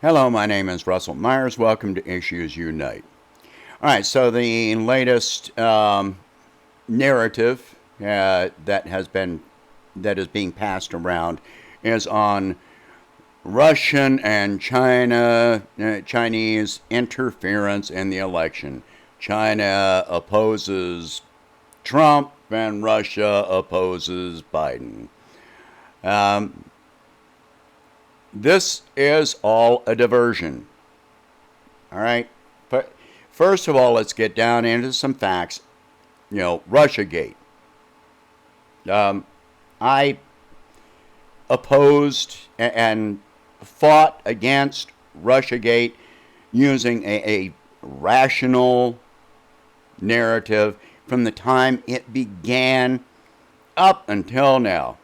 Hello, my name is Russell Myers. Welcome to Issues Unite. All right, so the latest narrative that is being passed around is on Russian and Chinese interference in the election. China opposes Trump and Russia opposes Biden. This is all a diversion. All right? But first of all, let's get down into some facts. Russiagate. I opposed and fought against Russiagate using a rational narrative from the time it began up until now.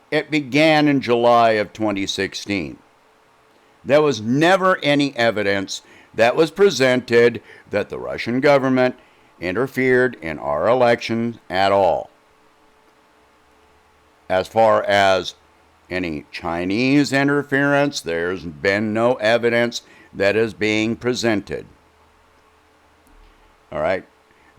It began in July of 2016. There was never any evidence that was presented that the Russian government interfered in our elections at all. As far as any Chinese interference, there's been no evidence that is being presented. All right.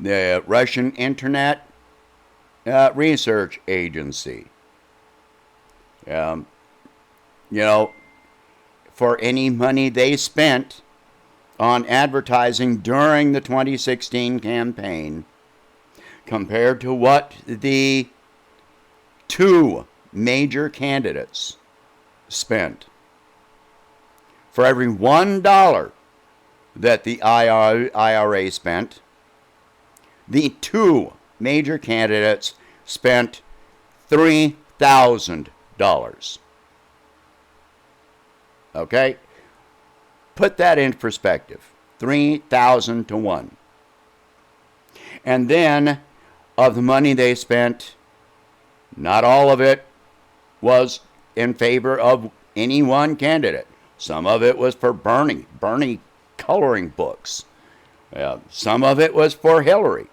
The Russian Internet Research Agency. For any money they spent on advertising during the 2016 campaign, compared to what the two major candidates spent, for every $1 that the IRA spent, the two major candidates spent $3,000. Okay? Put that in perspective. 3,000 to 1. And then, of the money they spent, not all of it was in favor of any one candidate. Some of it was for Bernie coloring books. Some of it was for Hillary.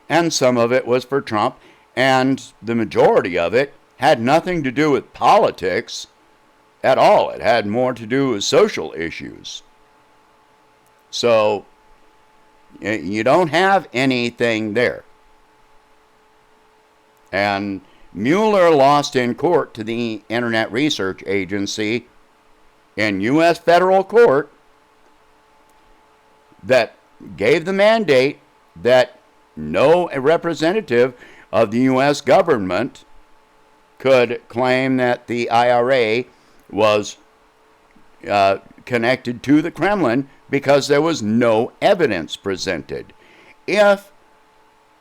And some of it was for Trump. And the majority of it had nothing to do with politics at all. It had more to do with social issues. So, you don't have anything there. And Mueller lost in court to the Internet Research Agency in U.S. federal court that gave the mandate that no representative of the U.S. government could claim that the IRA was connected to the Kremlin because there was no evidence presented. If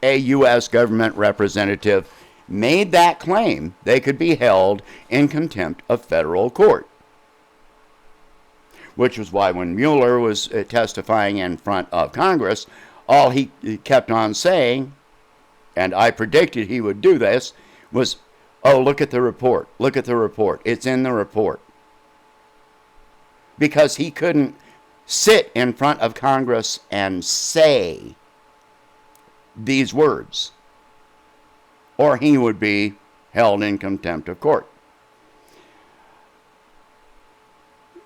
a U.S. government representative made that claim, they could be held in contempt of federal court. Which was why when Mueller was testifying in front of Congress, all he kept on saying, and I predicted he would do this, was, oh, look at the report. Look at the report. It's in the report. Because he couldn't sit in front of Congress and say these words, or he would be held in contempt of court.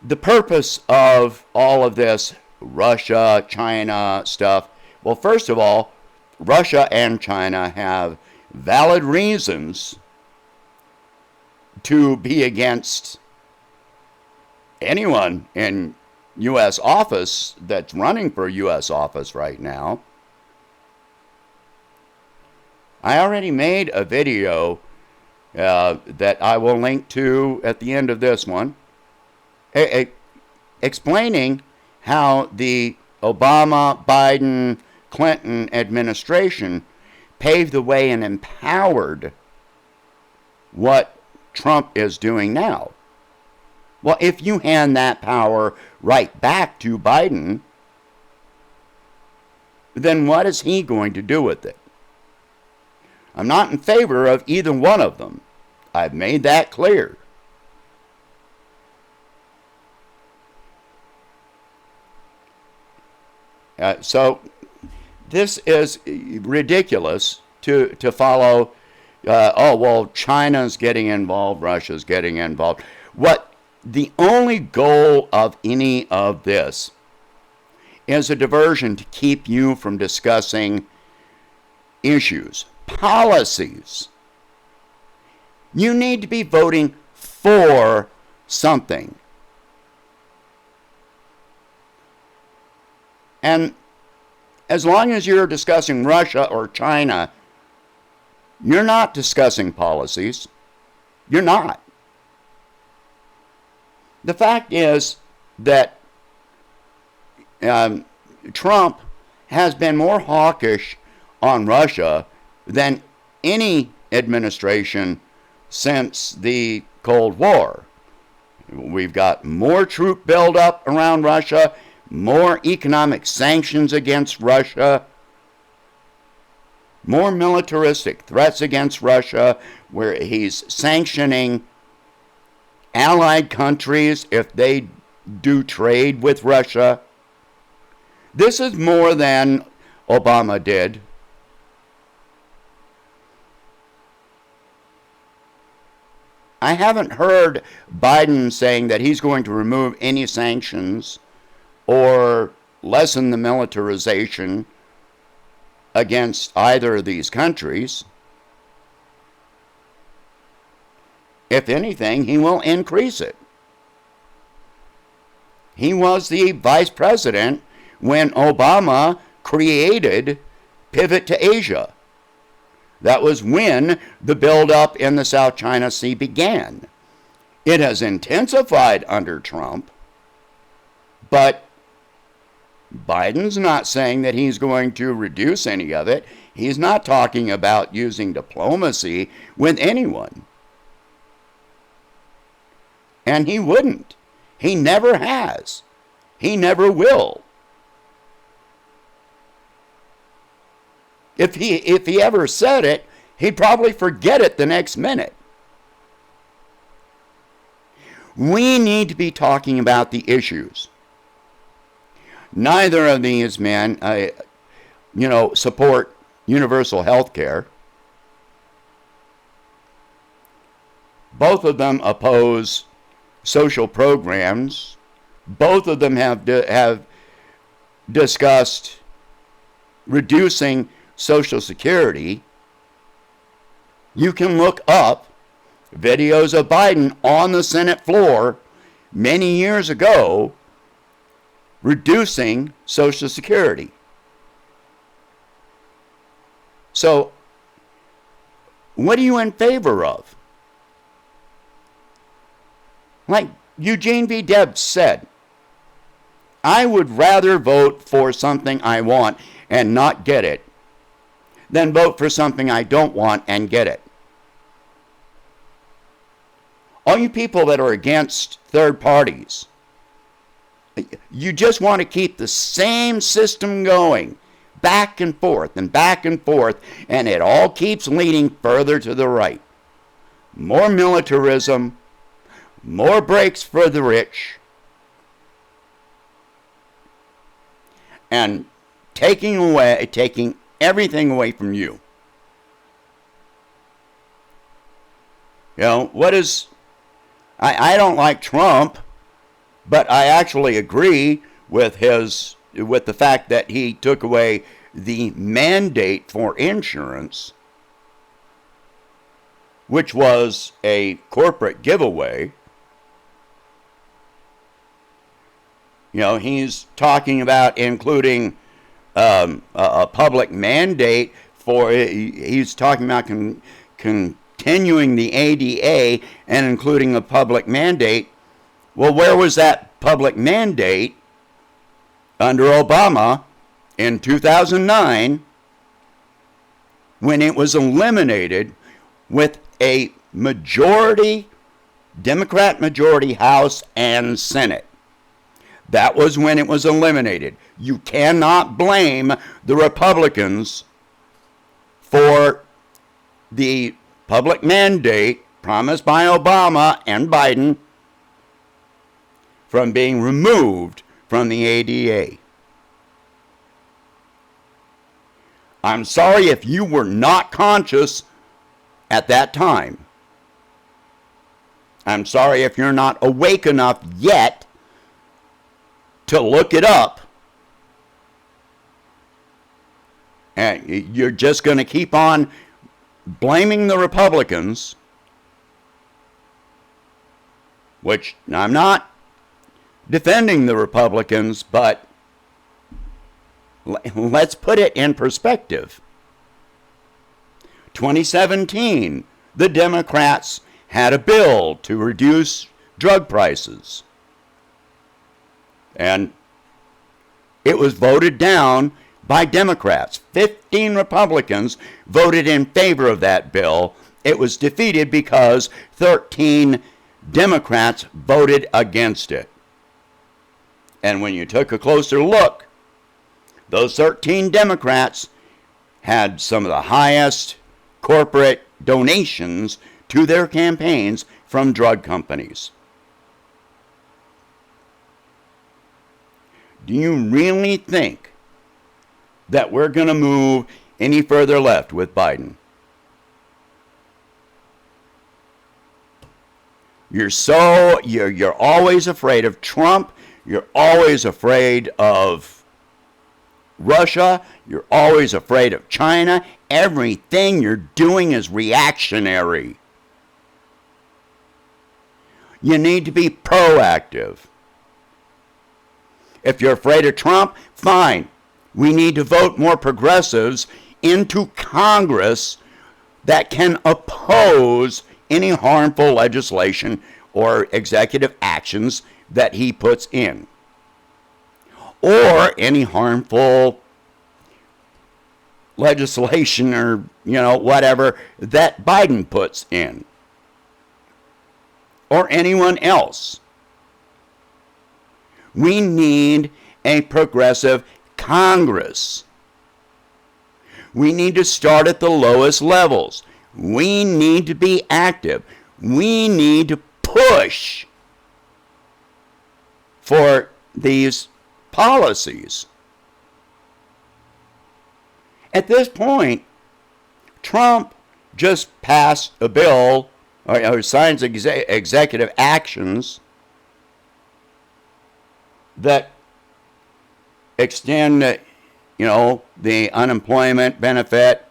The purpose of all of this Russia, China stuff, well, first of all, Russia and China have valid reasons to be against anyone in U.S. office that's running for U.S. office right now. I already made a video that I will link to at the end of this one, explaining how the Obama, Biden, Clinton administration paved the way and empowered what Trump is doing now. Well, if you hand that power right back to Biden, then what is he going to do with it? I'm not in favor of either one of them. I've made that clear. So this is ridiculous to follow. Oh, well, China's getting involved, Russia's getting involved. What The only goal of any of this is a diversion to keep you from discussing issues, policies. You need to be voting for something. And as long as you're discussing Russia or China, you're not discussing policies. You're not. The fact is that Trump has been more hawkish on Russia than any administration since the Cold War. We've got more troop buildup around Russia, more economic sanctions against Russia, more militaristic threats against Russia, where he's sanctioning allied countries if they do trade with Russia. This is more than Obama did. I haven't heard Biden saying that he's going to remove any sanctions or lessen the militarization against either of these countries. If anything, he will increase it. He was the vice president when Obama created Pivot to Asia. That was when the buildup in the South China Sea began. It has intensified under Trump, but Biden's not saying that he's going to reduce any of it. He's not talking about using diplomacy with anyone. And he wouldn't. He never has. He never will. If he ever said it, he'd probably forget it the next minute. We need to be talking about the issues. Neither of these men, support universal health care. Both of them oppose social programs. Both of them have discussed reducing Social Security. You can look up videos of Biden on the Senate floor many years ago reducing Social Security. So, what are you in favor of? Like Eugene V. Debs said, I would rather vote for something I want and not get it than vote for something I don't want and get it. All you people that are against third parties, you just want to keep the same system going, back and forth, and it all keeps leaning further to the right. More militarism, more breaks for the rich, and taking everything away from you. You know, I don't like Trump, but I actually agree with the fact that he took away the mandate for insurance, which was a corporate giveaway. You know, he's talking about including a public mandate he's talking about continuing the ADA and including a public mandate. Well, where was that public mandate under Obama in 2009 when it was eliminated with a majority, Democrat majority House and Senate? That was when it was eliminated. You cannot blame the Republicans for the public mandate promised by Obama and Biden from being removed from the ADA. I'm sorry if you were not conscious at that time. I'm sorry if you're not awake enough yet to look it up. And you're just going to keep on blaming the Republicans, which I'm not defending the Republicans, but let's put it in perspective. 2017, the Democrats had a bill to reduce drug prices. And it was voted down by Democrats. 15 Republicans voted in favor of that bill. It was defeated because 13 Democrats voted against it. And when you took a closer look, those 13 Democrats had some of the highest corporate donations to their campaigns from drug companies. Do you really think that we're going to move any further left with Biden? You're always afraid of Trump. You're always afraid of Russia. You're always afraid of China. Everything you're doing is reactionary. You need to be proactive. If you're afraid of Trump, fine. We need to vote more progressives into Congress that can oppose any harmful legislation or executive actions that he puts in, or any harmful legislation or, whatever that Biden puts in, or anyone else. We need a progressive Congress. We need to start at the lowest levels. We need to be active. We need to push for these policies. At this point, Trump just passed a bill or signs executive actions that extend, the unemployment benefit,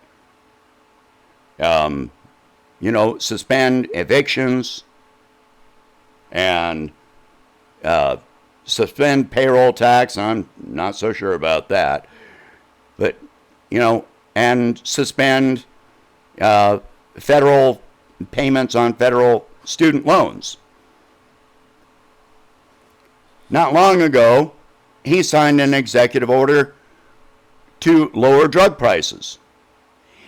suspend evictions, and suspend payroll tax. I'm not so sure about that. But, and suspend federal payments on federal student loans. Not long ago, he signed an executive order to lower drug prices.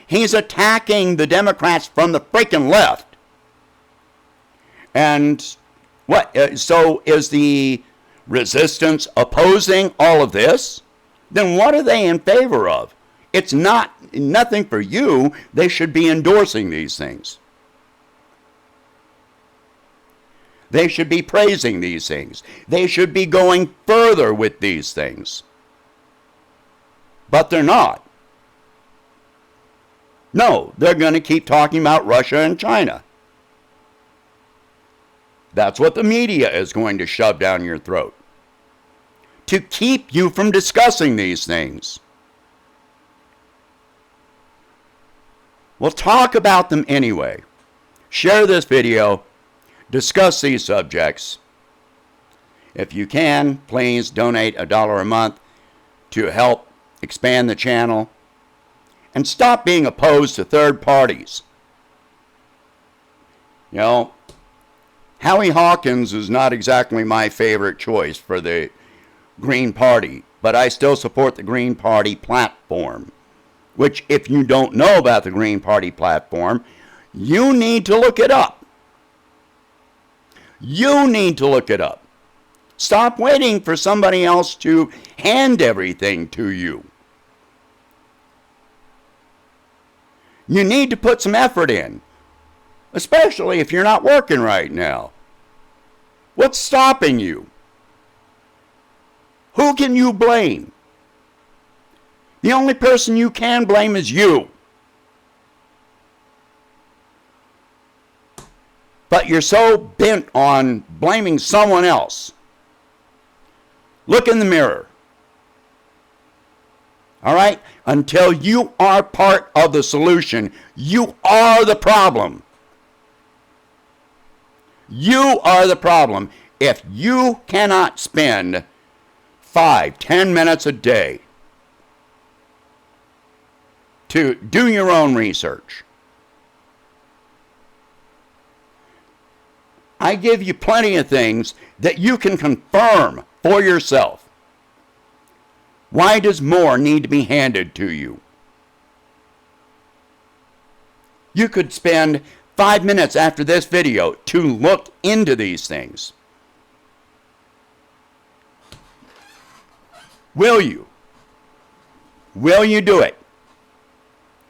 He's attacking the Democrats from the freaking left. And so is the resistance opposing all of this? Then what are they in favor of? It's nothing for you. They should be endorsing these things. They should be praising these things. They should be going further with these things. But they're not. No, they're going to keep talking about Russia and China. That's what the media is going to shove down your throat, to keep you from discussing these things. Well, talk about them anyway. Share this video. Discuss these subjects. If you can, please donate $1 a month to help expand the channel. And stop being opposed to third parties. Howie Hawkins is not exactly my favorite choice for the Green Party, but I still support the Green Party platform, which, if you don't know about the Green Party platform, you need to look it up. You need to look it up. Stop waiting for somebody else to hand everything to you. You need to put some effort in, especially if you're not working right now. What's stopping you? Who can you blame? The only person you can blame is you. but you're so bent on blaming someone else. Look in the mirror. All right? Until you are part of the solution, you are the problem. You are the problem. If you cannot spend 5-10 minutes a day to do your own research, I give you plenty of things that you can confirm for yourself. Why does more need to be handed to you? You could spend 5 minutes after this video to look into these things. Will you? Will you do it?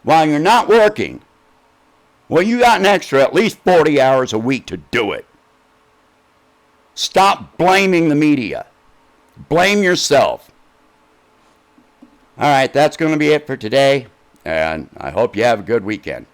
While you're not working, well, you got an extra at least 40 hours a week to do it. Stop blaming the media. Blame yourself. All right, that's going to be it for today, and I hope you have a good weekend.